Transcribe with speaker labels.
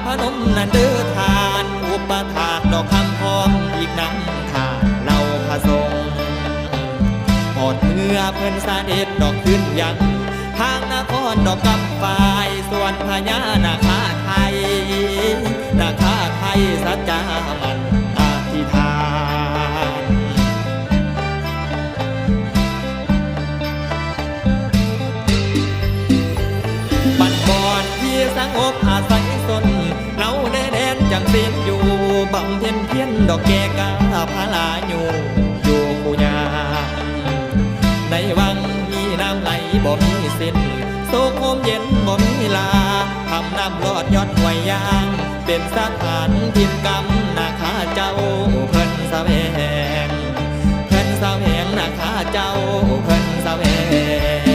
Speaker 1: พนมนันเดือทานอุปถากดอกคำพร้อมอีกน้ำทานเหล่าพระสงฆ์หอดเมื่อเพิ่นสาเด็จดอกขึ้นยังทางนครดอกกำฝ่ายส่วนพญานาคาไทยนาคาไทยสัจจามันอธิษฐานบัดก่อนที่สงบอาศัยสนเราได้แดนจังเสียนอยู่บังเพ็ญเพียนดอกแกกาพาลาอยู่กูยาในวังมีน้ำไหลบ่มีสิ้นโศกโฮมเย็นบ่มีลาทำน้ำลอดยอดห้วยยางเป็นสถานพิมพ์กรรมนาคาเจ้าเพิ่นแสวงนาคาเจ้าเพิ่นแสวง